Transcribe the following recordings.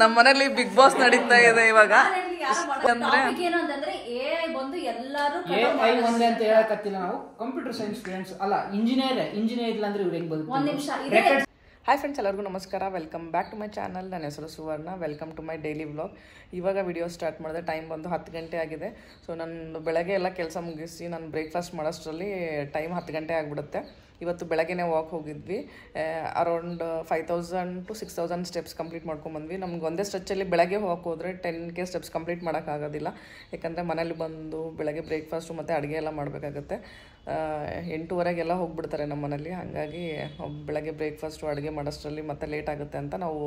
ನಮ್ಮ ಮನೇಲಿ big boss ನಡೀತಾ ಇದೆ ಇವಾಗ. ಒಂದೇ ಅಂತ ಹೇಳಕತ್ತಿಲ್ಲ ನಾವು. ಕಂಪ್ಯೂಟರ್ ಸೈನ್ಸ್ ಸ್ಟೂಡೆಂಟ್ಸ್ ಅಲ್ಲ, ಇಂಜಿನಿಯರ್ ಇಲ್ಲ ಅಂದ್ರೆ ಇವ್ರು ಹೆಂಗ್ ಬದುಕ್ತಾರೆ? ಹಾಯ್ ಫ್ರೆಂಡ್ಸ್, ಎಲ್ಲರಿಗೂ ನಮಸ್ಕಾರ. Welcome back to my channel. ನನ್ನ ಹೆಸರು Suvarna. Welcome to my daily vlog. ಇವಾಗ ವಿಡಿಯೋ ಸ್ಟಾರ್ಟ್ ಮಾಡಿದೆ. ಟೈಮ್ ಬಂದು 10 ಗಂಟೆ ಆಗಿದೆ. ಸೊ ನಾನು ಬೆಳಗ್ಗೆ ಎಲ್ಲ ಕೆಲಸ ಮುಗಿಸಿ ನಾನು ಬ್ರೇಕ್ಫಾಸ್ಟ್ ಮಾಡೋಷ್ಟರಲ್ಲಿ ಟೈಮ್ 10 ಗಂಟೆ ಆಗಿಬಿಡುತ್ತೆ. ಇವತ್ತು ಬೆಳಗ್ಗೆನೇ ವಾಕ್ ಹೋಗಿದ್ವಿ. ಅರೌಂಡ್ 5000 to 6000 ಸ್ಟೆಪ್ಸ್ ಕಂಪ್ಲೀಟ್ ಮಾಡ್ಕೊಂಡ್ಬಂದ್ವಿ. ನಮ್ಗೆ ಒಂದೇ ಸ್ಟ್ರೆಚ್ಚಲ್ಲಿ ಬೆಳಗ್ಗೆ ವಾಕ್ ಹೋದರೆ 10K ಸ್ಟೆಪ್ಸ್ ಕಂಪ್ಲೀಟ್ ಮಾಡೋಕ್ಕಾಗೋದಿಲ್ಲ. ಯಾಕಂದರೆ ಮನೇಲಿ ಬಂದು ಬೆಳಗ್ಗೆ ಬ್ರೇಕ್ಫಾಸ್ಟು ಮತ್ತು ಅಡುಗೆ ಎಲ್ಲ ಮಾಡಬೇಕಾಗತ್ತೆ. 8:30ಗೆಲ್ಲ ಹೋಗ್ಬಿಡ್ತಾರೆ ನಮ್ಮ ಮನೇಲಿ. ಹಾಗಾಗಿ ಬೆಳಗ್ಗೆ ಬ್ರೇಕ್ಫಾಸ್ಟು ಅಡುಗೆ ಮಾಡೋಷ್ಟರಲ್ಲಿ ಮತ್ತೆ ಲೇಟ್ ಆಗುತ್ತೆ ಅಂತ ನಾವು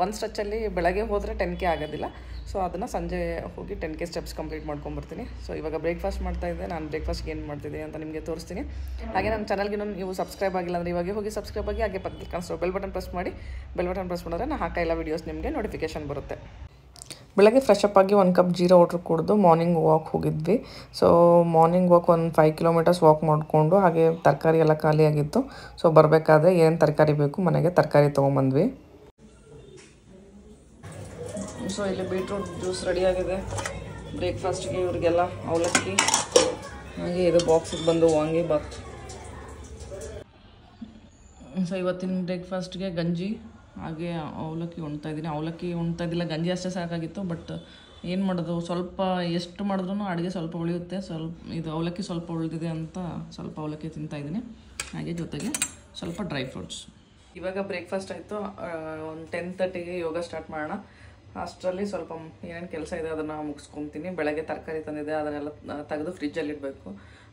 ಒಂದು ಸ್ಟ್ರೆಚ್ಚಲ್ಲಿ ಬೆಳಗ್ಗೆ ಹೋದರೆ 10K ಆಗೋದಿಲ್ಲ. ಸೊ ಅದನ್ನು ಸಂಜೆ ಹೋಗಿ 10K ಸ್ಟೆಪ್ಸ್ ಕಂಪ್ಲೀಟ್ ಮಾಡ್ಕೊಂಬರ್ತೀನಿ. ಸೊ ಇವಾಗ ಬ್ರೇಕ್ಫಾಸ್ಟ್ ಮಾಡ್ತಾಯಿದ್ದೆ. ನಾನು ಬ್ರೇಕ್ಫಾಸ್ಟ್ಗೆ ಏನು ಮಾಡ್ತಿದ್ದೆ ಅಂತ ನಿಮಗೆ ತೋರಿಸ್ತೀನಿ. ಹಾಗೆ ನನ್ನ ಚಾನಲ್ಗೆ ನೀವು ಸಬ್ಸ್ಕ್ರೈಬ್ ಆಗಿಲ್ಲ ಅಂದರೆ ಇವಾಗ ಹೋಗಿ ಸಬ್ಸ್ಕ್ರೈಬ್ ಆಗಿ, ಹಾಗೆ ಪಕ್ಕದಲ್ಲಿ ಕಾಣಿಸೋ ಬೆಲ್ ಬಟನ್ ಪ್ರೆಸ್ ಮಾಡಿ. ಬೆಲ್ ಬಟನ್ ಪ್ರೆಸ್ ಮಾಡಿದ್ರೆ ನಾನು ಹಾಕೋ ಎಲ್ಲ ವೀಡಿಯೋಸ್ ನಿಮಗೆ ನೋಟಿಫಿಕೇಷನ್ ಬರುತ್ತೆ. ಬೆಳಗ್ಗೆ ಫ್ರೆಶ್ ಅಪ್ ಆಗಿ 1 ಕಪ್ ಜೀರಾ ವಾಟ್ರ್ ಕುಡಿದು ಮಾರ್ನಿಂಗ್ ವಾಕ್ ಹೋಗಿದ್ವಿ. ಸೊ ಮಾರ್ನಿಂಗ್ ವಾಕ್ ಒಂದು 5 ಕಿಲೋಮೀಟರ್ಸ್ ವಾಕ್ ಮಾಡಿಕೊಂಡು, ಹಾಗೆ ತರಕಾರಿ ಎಲ್ಲ ಖಾಲಿಯಾಗಿತ್ತು. ಸೊ ಬರಬೇಕಾದ್ರೆ ಏನು ತರಕಾರಿ ಬೇಕು ಮನೆಗೆ ತರಕಾರಿ ತೊಗೊಂಬಂದ್ವಿ. ಸೊ ಇಲ್ಲಿ ಬೀಟ್ರೂಟ್ ಜ್ಯೂಸ್ ರೆಡಿಯಾಗಿದೆ ಬ್ರೇಕ್ಫಾಸ್ಟ್ಗೆ. ಇವ್ರಿಗೆಲ್ಲ ಅವಲಕ್ಕಿ, ಹಾಗೆ ಇದು ಬಾಕ್ಸಿಗೆ ಬಂದು ವಾಂಗಿಬಾತ್. ಸೊ ಇವತ್ತಿನ ಬ್ರೇಕ್ಫಾಸ್ಟ್ಗೆ ಗಂಜಿ ಹಾಗೆ ಅವಲಕ್ಕಿ ಉಣ್ತಾಯಿದ್ದೀನಿ. ಅವಲಕ್ಕಿ ಉಣ್ತಾಯಿದ್ದಿಲ್ಲ, ಗಂಜಿ ಅಷ್ಟೇ ಸಾಕಾಗಿತ್ತು. ಬಟ್ ಏನು ಮಾಡೋದು, ಸ್ವಲ್ಪ ಎಷ್ಟು ಮಾಡಿದ್ರೂ ಅಡುಗೆ ಸ್ವಲ್ಪ ಉಳಿಯುತ್ತೆ. ಇದು ಅವಲಕ್ಕಿ ಸ್ವಲ್ಪ ಉಳಿದಿದೆ ಅಂತ ಸ್ವಲ್ಪ ಅವಲಕ್ಕಿ ತಿಂತಾಯಿದ್ದೀನಿ. ಹಾಗೆ ಜೊತೆಗೆ ಸ್ವಲ್ಪ ಡ್ರೈ ಫ್ರೂಟ್ಸ್. ಇವಾಗ ಬ್ರೇಕ್ಫಾಸ್ಟ್ ಆಯಿತು. ಒಂದು 10:30ಗೆ ಯೋಗ ಸ್ಟಾರ್ಟ್ ಮಾಡೋಣ. ಅಷ್ಟರಲ್ಲಿ ಸ್ವಲ್ಪ ಏನೇನು ಕೆಲಸ ಇದೆ ಅದನ್ನು ಮುಗಿಸ್ಕೊತೀನಿ. ಬೆಳಗ್ಗೆ ತರಕಾರಿ ತಂದಿದೆ, ಅದನ್ನೆಲ್ಲ ತೆಗೆದು ಫ್ರಿಜ್ಜಲ್ಲಿ ಇಡಬೇಕು.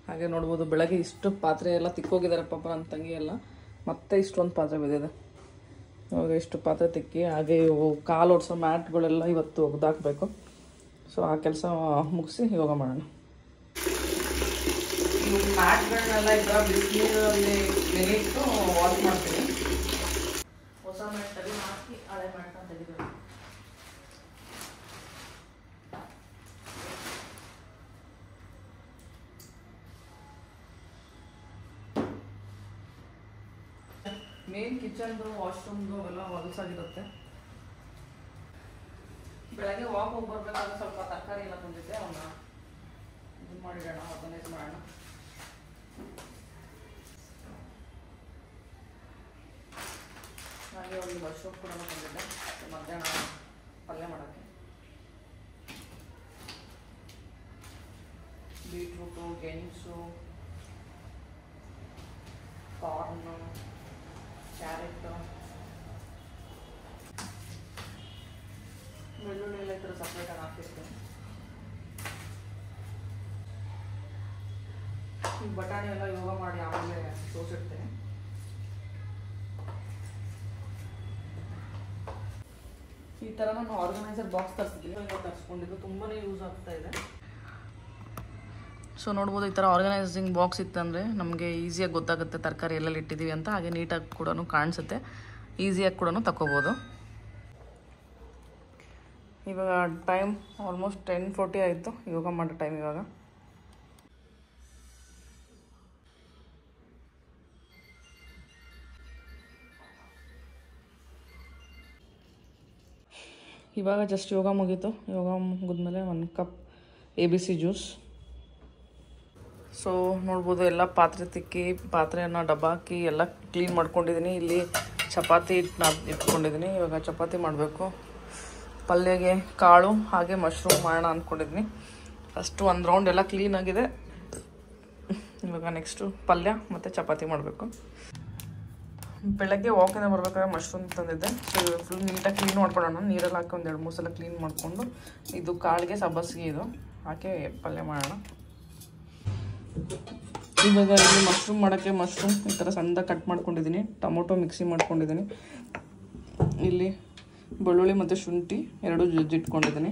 ಹಾಗೆ ನೋಡ್ಬೋದು, ಬೆಳಗ್ಗೆ ಇಷ್ಟು ಪಾತ್ರೆ ಎಲ್ಲ ತಿಕ್ಕೋಗಿದ್ದಾರೆ ಪಾಪ ನನ್ನ ತಂಗಿ ಎಲ್ಲ. ಮತ್ತೆ ಇಷ್ಟೊಂದು ಪಾತ್ರೆ ಬಿದ್ದಿದೆ. ಇವಾಗ ಇಷ್ಟು ಪಾತ್ರೆ ತಿಕ್ಕಿ, ಹಾಗೆ ಇವು ಕಾಲು ಓಡಿಸೋ ಮ್ಯಾಟ್ಗಳೆಲ್ಲ ಇವತ್ತು ಒಗ್ದಾಕಬೇಕು. ಸೊ ಆ ಕೆಲಸ ಮುಗಿಸಿ ಯೋಗ ಮಾಡೋಣ. ಇವು ಮ್ಯಾಟ್ಗಳನ್ನೆಲ್ಲ ಈಗ ಬಿಸಿನೀರಲ್ಲಿ ನೆನೆಯಿಟ್ಟು ವಾಶ್ ಮಾಡ್ತೀನಿ. ಹೊಸ ಮ್ಯಾಟಲ್ಲಿ ಹಾಕಿ ಹಳೆ ಮ್ಯಾಟ್ನ ತೆಗಿಬೇಕು. ಮೇನ್ ಕಿಚನ್ದು ವಾಶ್ರೂಮ್ದು ಎಲ್ಲ ಹೊಲಸಾಗಿರುತ್ತೆ. ಬೆಳಗ್ಗೆ ವಾಕ್ ಹೋಗಿ ಬರ್ಬೇಕಾದ್ರೆ ಸ್ವಲ್ಪ ತರಕಾರಿ ಎಲ್ಲ ತಂದಿದ್ದೆ, ಅವನ್ನ ಇದು ಮಾಡಿಡೋಣ, ಆರ್ಗನೈಸ್ ಮಾಡೋಣ. ಹಾಗೆ ಒಂದು ಮಶ್ರೂಮ್ ಕೂಡ ತಂದಿದ್ದೆ ಮಧ್ಯಾಹ್ನ ಪಲ್ಯ ಮಾಡೋಕ್ಕೆ. ಬೀಟ್ರೂಟು, ಗೆಣಸು, ಕಾರ್ನು, ಕ್ಯಾರೆಟ್, ಬೆಳ್ಳುಳ್ಳಿ ಎಲ್ಲ ಈ ಥರ ಸಪ್ರೇಟಾಗಿ ಹಾಕಿರ್ತೀನಿ. ಈ ಬಟಾಣಿ ಎಲ್ಲ ಯೋಗ ಮಾಡಿ ಆಮೇಲೆ ಸೋಸಿಡ್ತೀನಿ. ಈ ಥರ ನಾನು ಆರ್ಗನೈಸರ್ ಬಾಕ್ಸ್ ತರಿಸಿದ್ದೀನಿ. ಈಗ ತರಿಸ್ಕೊಂಡಿದ್ದು ತುಂಬಾ ಯೂಸ್ ಆಗ್ತಾ ಇದೆ. ಸೊ ನೋಡ್ಬೋದು, ಈ ಥರ ಆರ್ಗನೈಸಿಂಗ್ ಬಾಕ್ಸ್ ಇತ್ತಂದರೆ ನಮಗೆ ಈಸಿಯಾಗಿ ಗೊತ್ತಾಗುತ್ತೆ ತರಕಾರಿ ಎಲ್ಲೆಲ್ಲಿ ಇಟ್ಟಿದ್ದೀವಿ ಅಂತ. ಹಾಗೆ ನೀಟಾಗಿ ಕೂಡ ಕಾಣಿಸುತ್ತೆ, ಈಸಿಯಾಗಿ ಕೂಡ ತಗೋಬೋದು. ಇವಾಗ ಟೈಮ್ ಆಲ್ಮೋಸ್ಟ್ 10:40 ಆಯಿತು. ಯೋಗ ಮಾಡೋ ಟೈಮ್ ಇವಾಗ. ಇವಾಗ ಜಸ್ಟ್ ಯೋಗ ಮುಗೀತು. ಯೋಗ ಮುಗಿದ್ಮೇಲೆ 1 ಕಪ್ ABC ಜ್ಯೂಸ್. ಸೊ ನೋಡ್ಬೋದು, ಎಲ್ಲ ಪಾತ್ರೆ ತಿಕ್ಕಿ ಪಾತ್ರೆಯನ್ನು ಡಬ್ಬ ಹಾಕಿ ಎಲ್ಲ ಕ್ಲೀನ್ ಮಾಡ್ಕೊಂಡಿದ್ದೀನಿ. ಇಲ್ಲಿ ಚಪಾತಿ ಇಟ್ಕೊಂಡಿದ್ದೀನಿ. ಇವಾಗ ಚಪಾತಿ ಮಾಡಬೇಕು. ಪಲ್ಯಗೆ ಕಾಳು ಹಾಗೆ ಮಶ್ರೂಮ್ ಮಾಡೋಣ ಅಂದ್ಕೊಂಡಿದ್ದೀನಿ. ಫಸ್ಟು ಒಂದು ರೌಂಡ್ ಎಲ್ಲ ಕ್ಲೀನಾಗಿದೆ. ಇವಾಗ ನೆಕ್ಸ್ಟು ಪಲ್ಯ ಮತ್ತು ಚಪಾತಿ ಮಾಡಬೇಕು. ಬೆಳಗ್ಗೆ ವಾಕಿಂದ ಬರ್ಬೇಕಾದ್ರೆ ಮಶ್ರೂಮ್ ತಂದಿದ್ದೆ. ಸೊ ಫುಲ್ ನೀಟಾಗಿ ಕ್ಲೀನ್ ಮಾಡ್ಕೊಳ್ಳೋಣ. ನೀರಲ್ಲಿ ಹಾಕಿ 1-2-3 ಸಲ ಕ್ಲೀನ್ ಮಾಡಿಕೊಂಡು, ಇದು ಕಾಳಿಗೆ ಸಬ್ಬಸಿಗೆ ಇದು ಹಾಕಿ ಪಲ್ಯ ಮಾಡೋಣ. ಇವಾಗ ಇಲ್ಲಿ ಮಶ್ರೂಮ್ ಮಾಡೋಕ್ಕೆ ಮಶ್ರೂಮ್ ಈ ಥರ ಸಣ್ಣದಾಗಿ ಕಟ್ ಮಾಡ್ಕೊಂಡಿದ್ದೀನಿ. ಟೊಮೊಟೊ ಮಿಕ್ಸಿ ಮಾಡ್ಕೊಂಡಿದ್ದೀನಿ. ಇಲ್ಲಿ ಬೆಳ್ಳುಳ್ಳಿ ಮತ್ತು ಶುಂಠಿ 2 ಜಜ್ಜಿಟ್ಕೊಂಡಿದ್ದೀನಿ.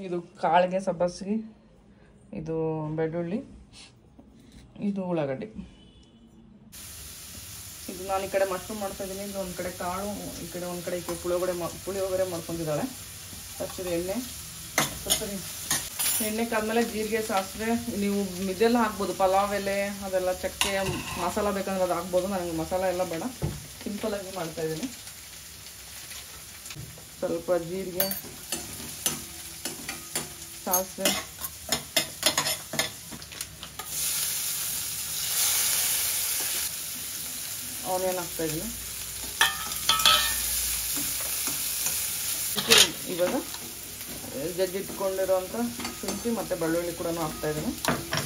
ಇದು ಕಾಳಿಗೆ ಸಬ್ಬಸಿಗೆ, ಇದು ಬೆಳ್ಳುಳ್ಳಿ, ಇದು ಉಳ್ಳಾಗಡ್ಡಿ. ಇದು ನಾನು ಈ ಕಡೆ ಮಶ್ರೂಮ್ ಮಾಡ್ತಾಯಿದ್ದೀನಿ. ಇದು ಒಂದು ಕಡೆ ಕಾಳು, ಈ ಕಡೆ ಒಂದು ಕಡೆ ಪುಳಿಯೋಗರೆ ಮಾಡ್ಕೊಂಡಿದ್ದಾಳೆ. ಫಸ್ಟ್ ಇದು ಎಣ್ಣೆ ಕಾದ್ಮೇಲೆ ಜೀರಿಗೆ, ಸಾಸಿವೆ, ನೀವು ಇದೆಲ್ಲ ಹಾಕ್ಬೋದು, ಪಲಾವ್ ಎಲೆ ಅದೆಲ್ಲ, ಚಕ್ಕೆ, ಮಸಾಲ ಬೇಕಂದ್ರೆ ಅದು ಹಾಕ್ಬೋದು. ನನಗೆ ಮಸಾಲ ಎಲ್ಲ ಬೇಡ. ಸಿಂಪಲಾಗಿ ಮಾಡ್ತಾಯಿದ್ದೀನಿ. ಸ್ವಲ್ಪ ಜೀರಿಗೆ, ಸಾಸಿವೆ, ಆನಿಯನ್ ಹಾಕ್ತಾಯಿದ್ದೀನಿ. ಇವಾಗ ಜಜ್ಜಿಟ್ಕೊಂಡಿರೋಂಥ ಶುಂಠಿ ಮತ್ತು ಬೆಳ್ಳುಳ್ಳಿ ಕೂಡ ಹಾಕ್ತಾಯಿದ್ದೀನಿ.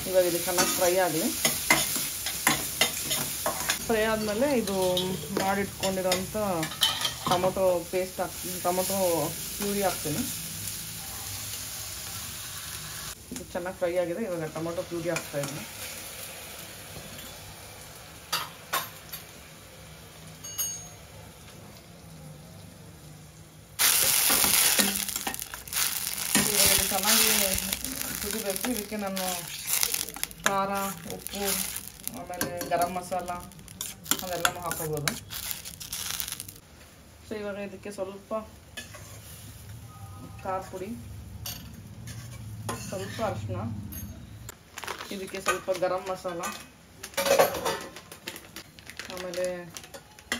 ಇವಾಗ ಇದು ಚೆನ್ನಾಗಿ ಫ್ರೈ ಆಗಲಿ. ಫ್ರೈ ಆದಮೇಲೆ ಇದು ಮಾಡಿಟ್ಕೊಂಡಿರೋಂಥ ಟೊಮೊಟೊ ಪೇಸ್ಟ್ ಟೊಮೊಟೊ ಪ್ಯೂರಿ ಹಾಕ್ತೀನಿ. ಇದು ಚೆನ್ನಾಗಿ ಫ್ರೈ ಆಗಿದೆ. ಇವಾಗ ಟೊಮೊಟೊ ಪ್ಯೂರಿ ಹಾಕ್ತಾಯಿದ್ದೀನಿ. ಇವಾಗ ಇದು ಚೆನ್ನಾಗಿ ಕುದಿಬೇಕು. ಇದಕ್ಕೆ ನಾನು ಖಾರ, ಉಪ್ಪು, ಆಮೇಲೆ ಗರಂ ಮಸಾಲ ಅದೆಲ್ಲನೂ ಹಾಕೋಬೋದು. ಸೊ ಇವಾಗ ಇದಕ್ಕೆ ಸ್ವಲ್ಪ ಖಾರ ಪುಡಿ, ಸ್ವಲ್ಪ ಅರಿಶಿನ, ಇದಕ್ಕೆ ಸ್ವಲ್ಪ ಗರಂ ಮಸಾಲ, ಆಮೇಲೆ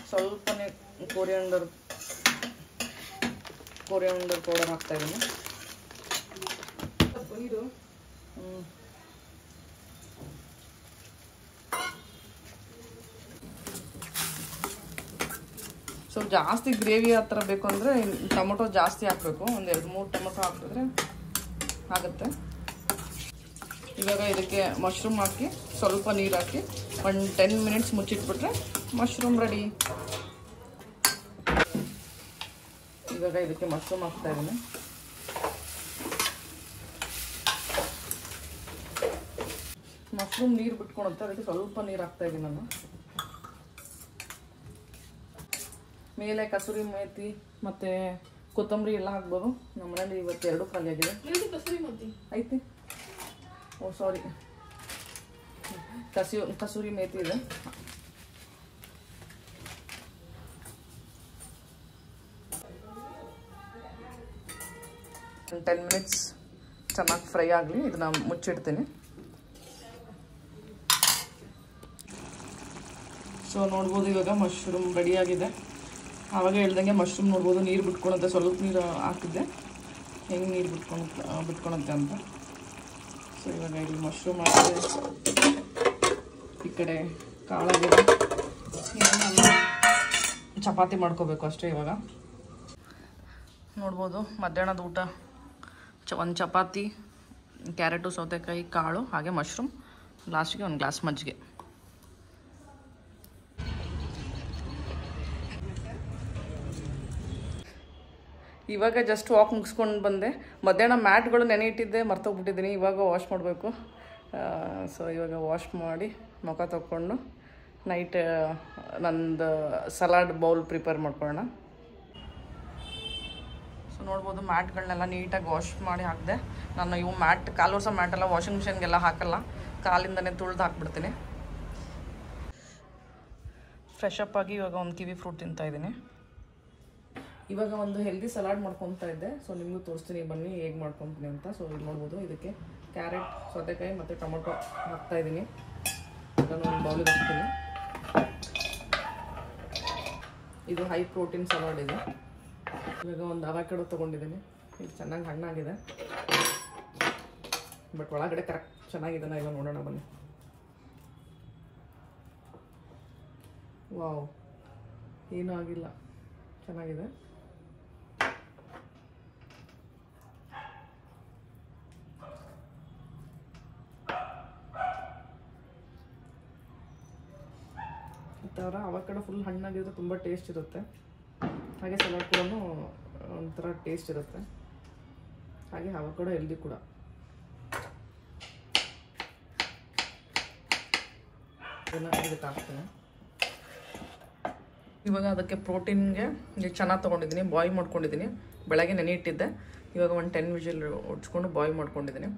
ಸ್ವಲ್ಪನೇ ಕೊರಿಯಾಂಡರ್ ಪೌಡರ್ ಹಾಕ್ತಾಯಿದ್ದೀನಿ. ನೀರು ಸ್ವಲ್ಪ ಜಾಸ್ತಿ ಗ್ರೇವಿ ಆ ಥರ ಬೇಕು ಅಂದರೆ ಟೊಮೊಟೊ ಜಾಸ್ತಿ ಹಾಕಬೇಕು. ಒಂದು 2-3 ಟೊಮೊಟೊ ಹಾಕಿದ್ರೆ ಆಗುತ್ತೆ. ಇವಾಗ ಇದಕ್ಕೆ ಮಶ್ರೂಮ್ ಹಾಕಿ ಸ್ವಲ್ಪ ನೀರು ಹಾಕಿ ಒಂದು 10 ಮಿನಿಟ್ಸ್ ಮುಚ್ಚಿಟ್ಬಿಟ್ರೆ ಮಶ್ರೂಮ್ ರೆಡಿ. ಇವಾಗ ಇದಕ್ಕೆ ಮಶ್ರೂಮ್ ಹಾಕ್ತಾಯಿದ್ದೀನಿ. ಮಶ್ರೂಮ್ ನೀರು ಬಿಟ್ಕೊಳುತ್ತೆ, ಅದಕ್ಕೆ ಸ್ವಲ್ಪ ನೀರು ಹಾಕ್ತಾಯಿದ್ದೀನಿ ನಾನು. ಮೇಲೆ ಕಸೂರಿ ಮೇಥಿ ಮತ್ತು ಕೊತ್ತಂಬರಿ ಎಲ್ಲ ಹಾಕ್ಬೋದು. ನಮ್ಮ ಮನೇಲಿ ಇವತ್ತು 2 ಖಾಲಿ ಆಗಿದೆ. ಕಸೂರಿ ಮೇಥಿ ಐತಿ. ಓ ಸಾರಿ, ಕಸೂರಿ ಮೇಥಿ ಇದೆ. ಒಂದು 10 ಮಿನಿಟ್ಸ್ ಚೆನ್ನಾಗಿ ಫ್ರೈ ಆಗಲಿ. ಇದನ್ನ ಮುಚ್ಚಿಡ್ತೀನಿ. ಸೊ ನೋಡ್ಬೋದು ಇವಾಗ ಮಶ್ರೂಮ್ ರೆಡಿಯಾಗಿದೆ. ಆವಾಗ ಹೇಳ್ದಂಗೆ ಮಶ್ರೂಮ್ ನೋಡ್ಬೋದು ನೀರು ಬಿಟ್ಕೊಳುತ್ತೆ. ಸ್ವಲ್ಪ ನೀರು ಹಾಕಿದ್ದೆ, ಹೆಂಗೆ ನೀರು ಬಿಟ್ಕೊಳುತ್ತೆ ಅಂತ. ಸೊ ಇವಾಗ ಇಲ್ಲಿ ಮಶ್ರೂಮ್ ಹಾಕಿದೆ, ಈ ಕಡೆ ಕಾಳಾಗಿದೆ. ಚಪಾತಿ ಮಾಡ್ಕೋಬೇಕು ಅಷ್ಟೇ. ಇವಾಗ ನೋಡ್ಬೋದು ಮಧ್ಯಾಹ್ನದ ಊಟ ಒಂದು ಚಪಾತಿ, ಕ್ಯಾರೆಟು, ಸೌತೆಕಾಯಿ, ಕಾಳು, ಹಾಗೆ ಮಶ್ರೂಮ್, ಲಾಸ್ಟಿಗೆ ಒಂದು ಗ್ಲಾಸ್ ಮಜ್ಜಿಗೆ. ಇವಾಗ ಜಸ್ಟ್ ವಾಕ್ ಮುಗಿಸ್ಕೊಂಡು ಬಂದೆ. ಮಧ್ಯಾಹ್ನ ಮ್ಯಾಟ್ಗಳು ನೆನೆ ಇಟ್ಟಿದ್ದೆ, ಮರ್ತೋಗ್ಬಿಟ್ಟಿದ್ದೀನಿ. ಇವಾಗ ವಾಶ್ ಮಾಡಬೇಕು. ಸೊ ಇವಾಗ ವಾಶ್ ಮಾಡಿ ಮುಖ ತೊಗೊಂಡು ನೈಟ್ ನಂದು ಸಲಾಡ್ ಬೌಲ್ ಪ್ರಿಪೇರ್ ಮಾಡ್ಕೊಳ್ಳೋಣ. ಸೊ ನೋಡ್ಬೋದು ಮ್ಯಾಟ್ಗಳನ್ನೆಲ್ಲ ನೀಟಾಗಿ ವಾಶ್ ಮಾಡಿ ಹಾಕಿದೆ. ನಾನು ಇವು ಕಾಲು ವರ್ಷ ಮ್ಯಾಟೆಲ್ಲ ವಾಷಿಂಗ್ ಮಿಷಿನ್ಗೆಲ್ಲ ಹಾಕಲ್ಲ, ಕಾಲಿಂದನೇ ತುಳಿದು ಹಾಕ್ಬಿಡ್ತೀನಿ. ಫ್ರೆಶ್ ಅಪ್ ಆಗಿ ಇವಾಗ ಒಂದು ಕಿವಿ ಫ್ರೂಟ್ ತಿಂತಾಯಿದ್ದೀನಿ. ಇವಾಗ ಒಂದು ಹೆಲ್ದಿ ಸಲಾಡ್ ಮಾಡ್ಕೊತಾ ಇದ್ದೆ. ಸೊ ನಿಮಗೂ ತೋರಿಸ್ತೀನಿ, ಬನ್ನಿ ಹೇಗೆ ಮಾಡ್ಕೊತೀನಿ ಅಂತ. ಸೊ ಇಲ್ಲಿ ನೋಡ್ಬೋದು ಇದಕ್ಕೆ ಕ್ಯಾರೆಟ್, ಸೌತೆಕಾಯಿ ಮತ್ತು ಟೊಮೊಟೊ ಹಾಕ್ತಾಯಿದ್ದೀನಿ. ಅದನ್ನು ಒಂದು ಬೌಲಿಗೆ ಹಾಕ್ತೀನಿ. ಇದು ಹೈ ಪ್ರೋಟೀನ್ ಸಲಾಡ್ ಇದೆ. ಇವಾಗ ಒಂದು ಅವಕಾಡೊ ತೊಗೊಂಡಿದ್ದೀನಿ. ಇದು ಚೆನ್ನಾಗಿ ಹಣ್ಣಾಗಿದೆ, ಬಟ್ ಒಳಗಡೆ ಕರೆಕ್ಟ್ ಚೆನ್ನಾಗಿದೆ. ಇವಾಗ ನೋಡೋಣ ಬನ್ನಿ. ವಾವ್, ಏನೂ ಆಗಿಲ್ಲ, ಚೆನ್ನಾಗಿದೆ. ಈ ಥರ ಅವಕಾಡೊ ಫುಲ್ ಹಣ್ಣಾಗಿರುತ್ತೆ, ತುಂಬ ಟೇಸ್ಟ್ ಇರುತ್ತೆ. ಹಾಗೆ ಸಲಾಡ್ ಕೂಡ ಒಂಥರ ಟೇಸ್ಟ್ ಇರುತ್ತೆ. ಹಾಗೆ ಅವಕಾಡೊ ಹೆಲ್ದಿ ಕೂಡ. ಇದಕ್ಕೆ ಹಾಕ್ತೀನಿ. ಇವಾಗ ಅದಕ್ಕೆ ಪ್ರೋಟೀನ್ಗೆ ಚೆನ್ನಾಗಿ ತೊಗೊಂಡಿದ್ದೀನಿ, ಬಾಯ್ಲ್ ಮಾಡ್ಕೊಂಡಿದ್ದೀನಿ. ಬೆಳಗ್ಗೆ ನೆನೆ ಇಟ್ಟಿದ್ದೆ. ಇವಾಗ ಒಂದು 10 ವಿಜಿಲ್ ಹೊಡ್ಸ್ಕೊಂಡು ಬಾಯ್ಲ್ ಮಾಡ್ಕೊಂಡಿದ್ದೀನಿ.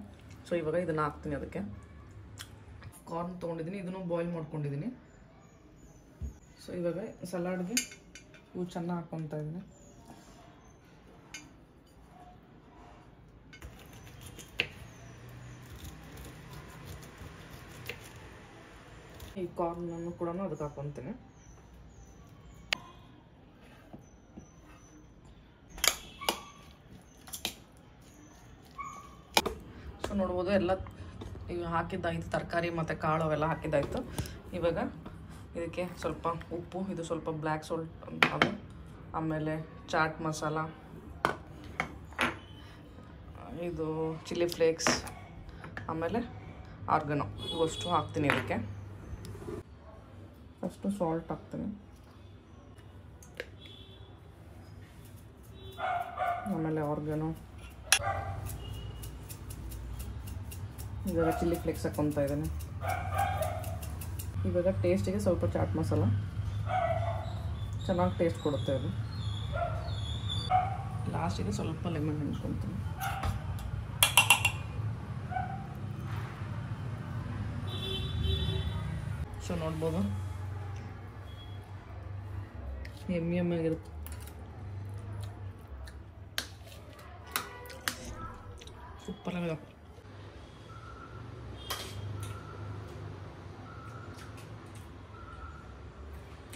ಸೊ ಇವಾಗ ಇದನ್ನು ಹಾಕ್ತೀನಿ. ಅದಕ್ಕೆ ಕಾರ್ನ್ ತೊಗೊಂಡಿದ್ದೀನಿ, ಇದನ್ನು ಬಾಯ್ಲ್ ಮಾಡ್ಕೊಂಡಿದ್ದೀನಿ. ಸೊ ಇವಾಗ ಸಲಾಡ್ಗೆ ಇವು ಚೆನ್ನಾಗಿ ಹಾಕ್ಕೊತಾ ಇದ್ದೀನಿ. ಈ ಕಾರ್ನನ್ನು ಕೂಡ ಅದಕ್ಕೆ ಹಾಕ್ಕೊತೀನಿ. ನೋಡ್ಬೋದು ಎಲ್ಲ ಈಗ ಹಾಕಿದ್ದಾಯಿತು, ತರಕಾರಿ ಮತ್ತು ಕಾಳು ಅವೆಲ್ಲ ಹಾಕಿದ್ದಾಯಿತು. ಇವಾಗ ಇದಕ್ಕೆ ಸ್ವಲ್ಪ ಉಪ್ಪು, ಇದು ಸ್ವಲ್ಪ ಬ್ಲ್ಯಾಕ್ ಸಾಲ್ಟ್ ಅದು, ಆಮೇಲೆ ಚಾಟ್ ಮಸಾಲ, ಇದು ಚಿಲ್ಲಿ ಫ್ಲೇಕ್ಸ್, ಆಮೇಲೆ ಆರ್ಗನೋ, ಇವಷ್ಟು ಹಾಕ್ತೀನಿ. ಇದಕ್ಕೆ ಫಸ್ಟು ಸಾಲ್ಟ್ ಹಾಕ್ತೀನಿ, ಆಮೇಲೆ ಆರ್ಗನೋ, ಇವಾಗ ಚಿಲ್ಲಿ ಫ್ಲೇಕ್ಸ್ ಹಾಕ್ಕೊತಾ ಇದ್ದೀನಿ. ಇವಾಗ ಟೇಸ್ಟಿಗೆ ಸ್ವಲ್ಪ ಚಾಟ್ ಮಸಾಲ, ಚೆನ್ನಾಗಿ ಟೇಸ್ಟ್ ಕೊಡುತ್ತೆ ಅದು. ಲಾಸ್ಟಿಗೆ ಸ್ವಲ್ಪ ಲೆಮನ್ ಹಿಂಡ್ಕೊತೀನಿ. ಸೊ ನೋಡ್ಬೋದು ಎಮ್ಮಿಯಾಗಿರುತ್ತೆ. ಸೂಪರ್ ಆಗಿದೆ.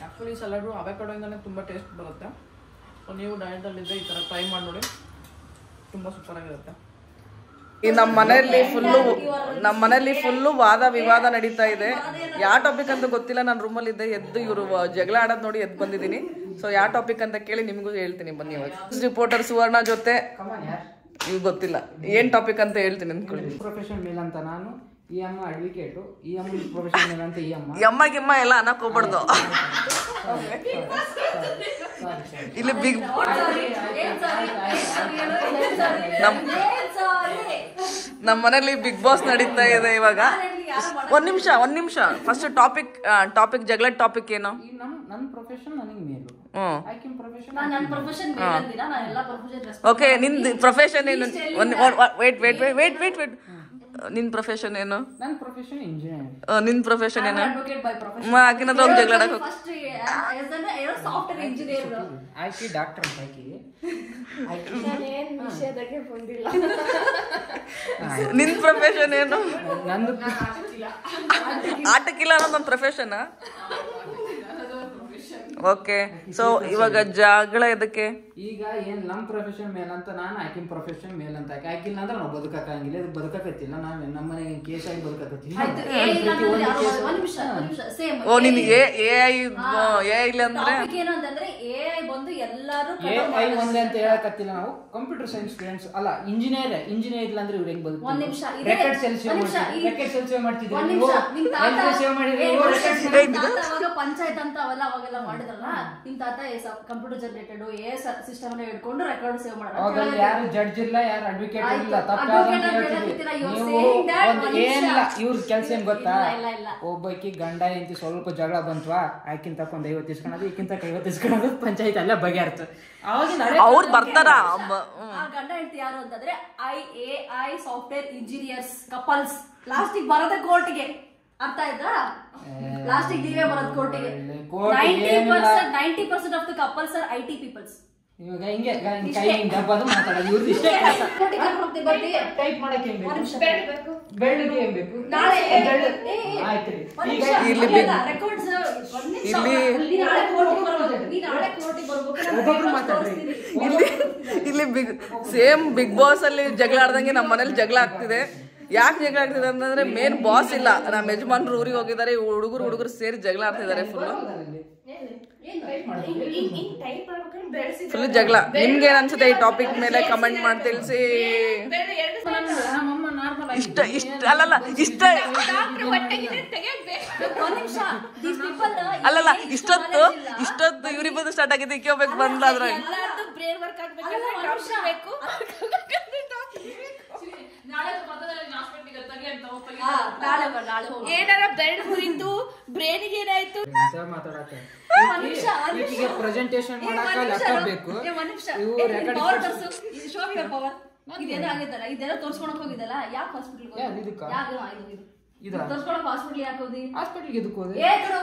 ಆ್ಯಕ್ಚುಲಿ ಸಲಾಡು ಅವಕಾಡೋಯಿಂದನೇ ತುಂಬ ಟೇಸ್ಟ್ ಬರುತ್ತೆ. ಸೊ ನೀವು ಡಯಟಲ್ಲಿದ್ದರೆ ಈ ಥರ ಟ್ರೈ ಮಾಡಿ ನೋಡಿ, ತುಂಬ ಸೂಪರಾಗಿರುತ್ತೆ. ಈ ನಮ್ಮ ಮನೆಯಲ್ಲಿ ಫುಲ್ಲು ವಾದ ವಿವಾದ ನಡೀತಾ ಇದೆ. ಯಾವ ಟಾಪಿಕ್ ಅಂತ ಗೊತ್ತಿಲ್ಲ. ನಾನು ರೂಮಲ್ಲಿದ್ದೆ, ಎದ್ದು ಇವರು ಜಗಳ ಆಡೋದು ನೋಡಿ ಎದ್ದು ಬಂದಿದ್ದೀನಿ. ಸೊ ಯಾವ ಟಾಪಿಕ್ ಅಂತ ಕೇಳಿ ನಿಮಗೂ ಹೇಳ್ತೀನಿ ಬನ್ನಿ. ಇವಾಗ ರಿಪೋರ್ಟರ್ ಸುವರ್ಣ ಜೊತೆ ಇವ್ ಗೊತ್ತಿಲ್ಲ ಏನ್ ಟಾಪಿಕ್ ಅಂತ ಹೇಳ್ತೀನಿ ಅಂದ್ಕೊಳ್ಳಿ. ಪ್ರೊಫೆಷನ್ ಮೇಲ್ ಅಂತ ನಾನು, ಈ ಅಮ್ಮ ಅಡ್ವೊಕೇಟು, ಈ ಅಮ್ಮ ಪ್ರೊಫೆಷನ್ ಮೇಲ್ ಅಂತ ಈ ಅಮ್ಮ. ಎಮ್ಮ ಗಿಮ್ಮ ಎಲ್ಲ ಅನ್ನಕ್ ಹೋಗ್ಬಾರ್ದು. ಇಲ್ಲಿ ಬಿಗ್ ನಮ್ಮ ಮನೇಲಿ ಬಿಗ್ ಬಾಸ್ ನಡೀತಾ ಇದೆ ಇವಾಗ. ಒಂದ್ ನಿಮಿಷ ಫಸ್ಟ್ ಟಾಪಿಕ್ ಜಗಳ ಟಾಪಿಕ್ ಏನು? ನನ್ನ ಪ್ರೊಫೆಷನ್ ನನಗೆ ಮೇಲು, ಆಕಿನ ಪ್ರೊಫೆಷನ್ ನನ್ನ ಪ್ರೊಫೆಷನ್ ಮೇಲ್ ಅಂದಿಲ್ಲ, ನಾನು ಎಲ್ಲಾ ಪ್ರೊಫೆಷನ್ ರೆಸ್ಪೆಕ್ಟ್. ಓಕೆ, ನಿಂದು ಪ್ರೊಫೆಷನ್ ಏನು? ವೇಟ್ ನಿನ್ ಪ್ರೊಫೆಷನ್ ಏನು? ನನ್ನ ಪ್ರೊಫೆಷನ್ ಇಂಜಿನಿಯರ್. ನಿನ್ ಪ್ರೊಫೆಷನ್ ಏನು? Advocate by profession. ಆಕಿನ ಹತ್ರ ಹೋಗಿ ಜಗಳ ಆಡಕ್ಕೆ ಫಸ್ಟ್ ಏನೋ ಸಾಫ್ಟ್ವೇರ್ ಇಂಜಿನಿಯರ್. ಆಕಿ ಡಾಕ್ಟರ್ ಅಂತ ಆಕಿ. ನಾನೇನ್ ವಿಷಯದಾಗೆ ಬಂದಿಲ್ಲ. ನಿನ್ ಪ್ರೊಫೆಷನ್ ಏನು? ನಂದು ಆಟಕ್ಕಿಲ್ಲ ಅನ್ನೋದು ನನ್ನ ಪ್ರೊಫೆಷನ್. ಓಕೆ, ಸೊ ಇವಾಗ ಜಗಳ ಎದಕ್ಕೆ? ಈಗ ಏನ್ ನಮ್ ಪ್ರೊಫೆಷನ್ ಮೇಲಂತ ನಾನು, ಆಕಿನ ಪ್ರೊಫೆಷನ್ ಮೇಲಂತ ಆಕಿ. ಆಕಿಲ್ಲ ಅಂದ್ರೆ ನಾವು ಬದುಕಂಗಿಲ್ಲ, ಇದು ಬದುಕಕತ್ತಿಲ್ಲ. ನಾವು ನಮ್ಮ ಮನೆಗೆ ಕೇಸ್ ಆಗಿ ಬದುಕಕತ್ತೀವಿ. ಓ, ನಿನ್ ಎ ಇಲ್ಲ ಅಂದ್ರೆ ಏನು ಅಂತಂದ್ರೆ ಎಐ ಬಂದು ಎಲ್ಲರೂ ಎಐ ಒಂದೇ ಅಂತ ಹೇಳಕತ್ತಿಲ್ಲ. ನಾವು ಕಂಪ್ಯೂಟರ್ ಸೈನ್ಸ್ ಸ್ಟೂಡೆಂಟ್ಸ್ ಅಲ್ಲ, ಇಂಜಿನಿಯರ್ ಇಲ್ಲ ಅಂದ್ರೆ ಇವ್ರು ಹೆಂಗ್ ಬದುಕು? ಒಂದ್ ನಿಮಿಷ ರೆಕಾರ್ಡ್ ಸೇವ್ ಮಾಡ್ತಿದ್ರು. ಪಂಚಾಯತ್ ಅಂತ ಅವೆಲ್ಲ ಮಾಡಿದ್ರಲ್ಲ, ನಿಮ್ ತಾತ ಕಂಪ್ಯೂಟರ್ ಜನರೇಟೆಡ್ ಎ ಸಿಸ್ಟಮ್ ಅನ್ನ ಹಿಡ್ಕೊಂಡು ರೆಕಾರ್ಡ್ ಸೇವ್ ಮಾಡೋದು. ಯಾರು ಜಡ್ಜ್ ಇಲ್ಲ, ಯಾರು ಅಡ್ವೊಕೇಟ್ ಇಲ್ಲ. ಏನಿಲ್ಲ, ಇವ್ರ ಕೆಲ್ಸ ಏನ್ ಗೊತ್ತಾ? ಒಬ್ಬಾಕಿ ಗಂಡ ಹೆಂಡತಿ ಸ್ವಲ್ಪ ಜಗಳ ಬಂತ್ವಾ, ಆಕಿನ್ ತಕ 50 ಇಸ್ಕೊಳೋದು, ಈಕಿನ್ ತಕ 50 ಇಸ್ಕೊಳೋದು, ಪಂಚಾಯತ್ ಅಲ್ಲ ಬಗೆಹರ್ತು. ಅವ್ರು ಬರ್ತಾರ. ಆ ಗಂಡ ಹೆಂಡತಿ ಯಾರು ಅಂತಂದ್ರೆ ಐ ಸಾಫ್ಟ್ವೇರ್ ಇಂಜಿನಿಯರ್ಸ್ ಕಪಲ್ಸ್. ಲಾಸ್ಟಿಗೆ ಬರೋದೇ ಕೋರ್ಟ್ಗೆ. ಅರ್ಥ ಆಯ್ತಾ? ಲಾಸ್ಟಿಗೆ ನೀವೇ ಬರೋದು ಕೋರ್ಟಿಗೆ. 90% of the couples are IT peoples. ಇವಾಗ ಹಿಂಗೆ ಕೈಯಿಂದ ಬದು ಮಾತಾಡೋದು ಇವ್ರದ್ದು ಇಷ್ಟೇ ಕೆಲಸ. ಟೈಪ್ ಮಾಡಕ್ಕೆ ಏನ್ ಬೇಕು? ಬೆಳ್ಳಿಗೆ ಏನ್ ಬೇಕು? ಆಯ್ತು. ಇಲ್ಲಿ ಸೇಮ್ ಬಿಗ್ ಬಾಸ್ ಅಲ್ಲಿ ಜಗಳ ಆಡ್ದಂಗೆ ನಮ್ಮ ಮನೇಲಿ ಜಗಳ ಆಗ್ತಿದೆ. ಯಾಕೆ ಜಗಳ ಆಗ್ತಿದೆ ಅಂತಂದ್ರೆ ಮೇನ್ ಬಾಸ್ ಇಲ್ಲ, ನಮ್ಮ ಯಜಮಾನ್ರು ಊರಿಗೆ ಹೋಗಿದ್ದಾರೆ, ಹುಡುಗರು ಸೇರಿ ಜಗಳ ಆಡ್ತಿದ್ದಾರೆ. ಫುಲ್ ಜಗಳ. ನಿಮ್ಗೆ ಏನ್ ಅನ್ಸುತ್ತೆ ಈ ಟಾಪಿಕ್ ಮೇಲೆ ಕಮೆಂಟ್ ಮಾಡಿ ತಿಳಿಸಿ. ಅಲ್ಲಲ್ಲ ಇಷ್ಟೊತ್ತು ಇವ್ರಿಗೆ ಬಂದು ಸ್ಟಾರ್ಟ್ ಆಗಿದೆ, ಇಕ್ಕೆ ಹೋಗ್ಬೇಕು ಬಂದ್ಲ ಅದ್ರ ಏನಾರ ಬೆರಳು ಮುರಿತು, ಬ್ರೇನಿಗೆ ಏನಾಯ್ತು ಮಾತಾಡಕ್ಕೆ. ಪ್ರೆಸೆಂಟೇಶನ್ ಮಾಡಕ ಲ್ಯಾಪ್ಟಾಪ್ ಬೇಕು. ಇದೇನೋ ಆಗಿದ್ದಲ್ಲ, ಇದೆಲ್ಲ ತೋರ್ಸ್ಕೊಳಕ್ ಹೋಗಿದ್ದಲ್ಲ, ಯಾಕೆ ಹಾಸ್ಪಿಟಲ್ ತೋರ್ಸ್ಕೊಳಕ್ ಹಾಸ್ಪಿಟಲ್ ಯಾಕೆ ಹೋದಿ? ಹಾಸ್ಪಿಟಲ್ಗೆ ಎದಕ್ಕೆ ಹೋದೆ?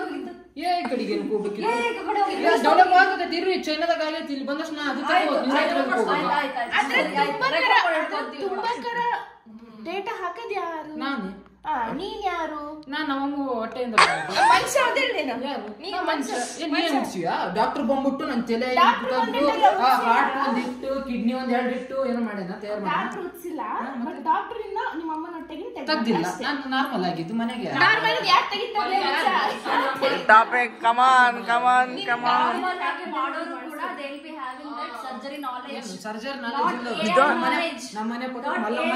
ಹೋಗಿದ್ದು ಕಡೆಗೆ ಚೈನಾದಾಗ ಆಗೈತಿ, ಇಲ್ಲಿ ಬಂದಷ್ಟು ಡೇಟಾ ಹಾಕದ್ ಯಾರು? ನಾನೇ. ನೀನ್ ಯಾರು? ನಾನು ನಮ್ಮಮ್ಮ ಹೊಟ್ಟೆಯಿಂದ ಮನುಷ್ಯ ಅದೇನೇನು? ಡಾಕ್ಟರ್ ಬಂದ್ಬಿಟ್ಟು ನನ್ನ ತಲೆ ಹಾರ್ಟ್ ಒಂದಿಟ್ಟು ಕಿಡ್ನಿ ಒಂದ್ 2 ಇಟ್ಟು ಏನೋ ಮಾಡ್ಯಾನ ತಯಾರು ಮಾಡಿ ಡಾಕ್ಟರ್ ಉತ್ಸಿಲ್ಲ. ಬಟ್ ಡಾಕ್ಟರ್ ಇಂದ ನಿಮ್ಮ ಅಮ್ಮನ ಹೊಟ್ಟೆಗಿಂತ ತೆಗ್ದಿಲ್ಲ. ನಾನು ನಾರ್ಮಲ್ ಆಗಿದ್ದು ಮನೆಗೆ. ನಾರ್ಮಲ್ ಯಾಕೆ ತೆಗಿತಾರೆ? ಟಾಪಿಕ್ ಕಮಾನ್ ಕಮಾನ್ ಕಮಾನ್. ಮಾಡೋರು ಕೂಡ they will be having that surgery knowledge. Surgery knowledge ನಮ್ಮ ಮನೆ ಪಕ್ಕ ಮಲ್ಲಮ್ಮ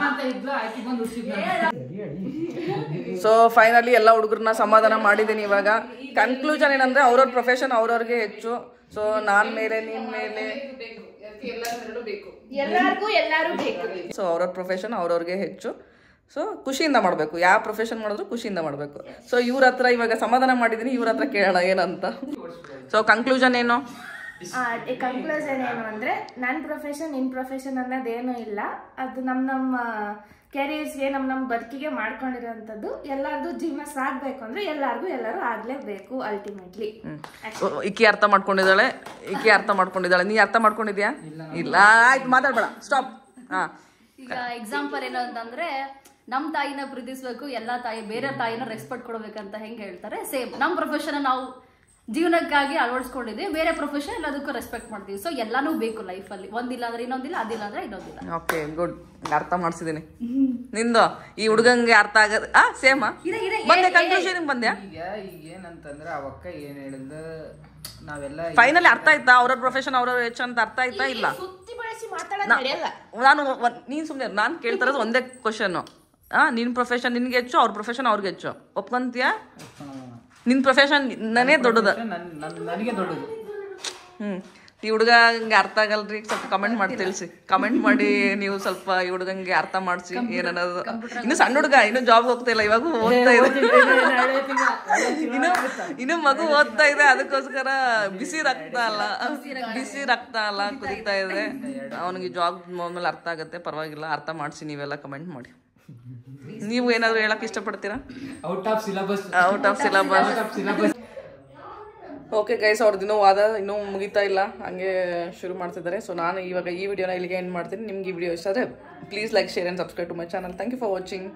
ಅಂತ ಇದ್ಲು, ಆಕಿ ಬಂದು ಉಡ್ಸಿದ್ಲು. ಸೊ ಫೈನಲಿ ಎಲ್ಲ ಹುಡುಗರನ್ನ ಸಮಾಧಾನ ಮಾಡಿದ್ದೀನಿ. ಇವಾಗ ಕನ್ಕ್ಲೂಷನ್ ಏನಂದ್ರೆ ಅವ್ರವ್ರ ಪ್ರೊಫೆಷನ್ ಅವ್ರವ್ರಿಗೆ ಹೆಚ್ಚು. ಸೊ ನಾನ್ ಮೇಲೆ ನೀನ್ ಮೇಲೆ ಎಲ್ಲಾರು ಬೇಕು. ಸೊ ಅವ್ರವ್ರ ಪ್ರೊಫೆಷನ್ ಅವ್ರವ್ರಿಗೆ ಹೆಚ್ಚು. ಸೊ ಖುಷಿಯಿಂದ ಮಾಡಬೇಕು, ಯಾವ ಪ್ರೊಫೆಷನ್ ಮಾಡಿದ್ರು ಖುಷಿಯಿಂದ ಮಾಡಬೇಕು. ಸೊ ಇವ್ರ ಹತ್ರ ಇವಾಗ ಸಮಾಧಾನ ಮಾಡಿದ್ದೀನಿ, ಇವ್ರ ಹತ್ರ ಕೇಳೋಣ ಏನಂತ. ಸೊ ಕನ್ಕ್ಲೂಷನ್ ಏನು? ಕನ್ಕ್ಲೂಷನ್ ಏನು ಅಂದ್ರೆ, ನನ್ನ ಪ್ರೊಫೆಷನ್ ನಿನ್ ಪ್ರೊಫೆಷನ್ ಅನ್ನೋದೇನು ಇಲ್ಲ. ಅದು ನಮ್ಮ ಕೆರಿಯರ್ಸ್ಗೆ ನಮ್ಮ ಬದುಕಿಗೆ ಮಾಡ್ಕೊಂಡಿರೋಂಥದ್ದು. ಎಲ್ಲಾರ್ದು ಜೀವನ ಸಾಗ್ಬೇಕು ಅಂದ್ರೆ ಎಲ್ಲರೂ ಆಗ್ಲೇಬೇಕು ಅಲ್ಟಿಮೇಟ್ಲಿ. ಇಕ್ಕಿ ಅರ್ಥ ಮಾಡ್ಕೊಂಡಿದ್ದಾಳೆ, ನೀ ಅರ್ಥ ಮಾಡ್ಕೊಂಡಿದ್ಯಾ? ಇಲ್ಲ, ಆಯ್ತು ಮಾತಾಡ್ಬೇಡ, ಸ್ಟಾಪ್. ಈಗ ಎಕ್ಸಾಂಪಲ್ ಏನು ಅಂತಂದ್ರೆ, ನಮ್ ತಾಯಿನ ಪ್ರೀತಿಸ್ಬೇಕು, ಎಲ್ಲಾ ತಾಯಿ ಬೇರೆ ತಾಯಿನ ರೆಸ್ಪೆಕ್ಟ್ ಕೊಡ್ಬೇಕಂತ ಹೆಂಗ್ ಹೇಳ್ತಾರೆ, ಸೇಮ್ ನಮ್ ಪ್ರೊಫೆಷನ್ ನಾವು ಜೀವನಕ್ಕಾಗಿ ಅಳವಡಿಸ್ಕೊಂಡಿದ್ವಿ, ಬೇರೆ ಪ್ರೊಫೆಷನ್ ಎಲ್ಲದಕ್ಕೂ ರೆಸ್ಪೆಕ್ಟ್ ಮಾಡ್ತೀವಿ. ಸೊ ಎಲ್ಲಾನು ಬೇಕು ಲೈಫ್ ಅಲ್ಲಿ, ಒಂದಿಲ್ಲ ಅಂದ್ರೆ ಇನ್ನೊಂದಿಲ್ಲ, ಅದಿಲ್ಲ ಅಂದ್ರೆ ಇನ್ನೊಂದಿಲ್ಲ. ಓಕೆ ಗುಡ್, ಅರ್ಥ ಮಾಡ್ಸಿದೀನಿ. ನಿಂದು ಈ ಹುಡುಗಂಗೆ ಅರ್ಥ ಆಗದ ಸೇಮ್ ಬಂದೆ ಕನ್ಕ್ಲೂಷನ್ ಬಂದ್ಯಾ? ಈಗ ಏನಂತಂದ್ರೆ ಅವಕ್ಕ ಏನ್ ಹೇಳಿದ ನಾವೆಲ್ಲ ಫೈನಲಿ ಅರ್ಥ ಆಯ್ತಾ? ಅವ್ರ ಪ್ರೊಫೆಷನ್ ಅವ್ರವ್ರ ಹೆಚ್ಚು ಅಂತ ಅರ್ಥ ಆಯ್ತಾ? ಇಲ್ಲ, ಸುತ್ತಿ ಬಳಸಿ ಮಾತಾಡೋದು ನಡೆಯಲ್ಲ. ನಾನು ನೀನ್ ಸುಮ್ನೆ, ನಾನು ಕೇಳ್ತಾರದು ಒಂದೇ ಕ್ವಶನ್. ನಿನ್ ಪ್ರೊಫೆಷನ್ ನಿನ್ಗೆ ಹೆಚ್ಚು, ಅವ್ರ ಪ್ರೊಫೆಷನ್ ಅವ್ರಿಗೆ ಹೆಚ್ಚು, ಒಪ್ಕೊಂತೀಯಾ? ನಿನ್ ಪ್ರೊಫೆಷನ್ ನಾನೇ ದೊಡ್ಡದ, ನನಗೆ ದೊಡ್ಡದು. ಈ ಹುಡುಗ ಹಂಗೆ ಅರ್ಥ ಆಗಲ್ರಿ, ಸ್ವಲ್ಪ ಕಮೆಂಟ್ ಮಾಡಿ ತಿಳಿಸಿ. ಕಮೆಂಟ್ ಮಾಡಿ ನೀವು ಸ್ವಲ್ಪ ಈ ಹುಡುಗಂಗೆ ಅರ್ಥ ಮಾಡಿಸಿ ಏನನ್ನೋದು. ಇನ್ನು ಸಣ್ಣ ಹುಡುಗ, ಇನ್ನು ಜಾಬ್ ಹೋಗ್ತಾ ಇಲ್ಲ, ಇವಾಗ ಓದ್ತಾ ಇದೆ. ಇನ್ನು ಮಗು ಓದ್ತಾ ಇದೆ, ಅದಕ್ಕೋಸ್ಕರ ಬಿಸಿ ರಕ್ತ ಅಲ್ಲ ಕುದಿತಾ ಇದೆ. ಅವನಿಗೆ ಜಾಬ್ ಮೇಲೆ ಅರ್ಥ ಆಗುತ್ತೆ, ಪರವಾಗಿಲ್ಲ, ಅರ್ಥ ಮಾಡಿಸಿ. ನೀವೆಲ್ಲ ಕಮೆಂಟ್ ಮಾಡಿ. ನೀವು ಏನಾದ್ರು ಹೇಳಕ್ ಇಷ್ಟಪಡ್ತೀರಾ? Out of syllabus. Okay guys, ಅವ್ರದ್ದು ಇನ್ನೂ ವಾದ ಇನ್ನೂ ಮುಗಿತಾ ಇಲ್ಲ, ಹಂಗೆ ಶುರು ಮಾಡ್ತಿದ್ದಾರೆ. ಸೊ ನಾನು ಇವಾಗ ಈ ವಿಡಿಯೋನ ಇಲ್ಲಿಗೆ ಎಂಡ್ ಮಾಡ್ತೀನಿ. ನಿಮ್ಗೆ ಈ ವಿಡಿಯೋ ಇಷ್ಟ ಆದರೆ please like, share and subscribe to my channel. Thank you for watching.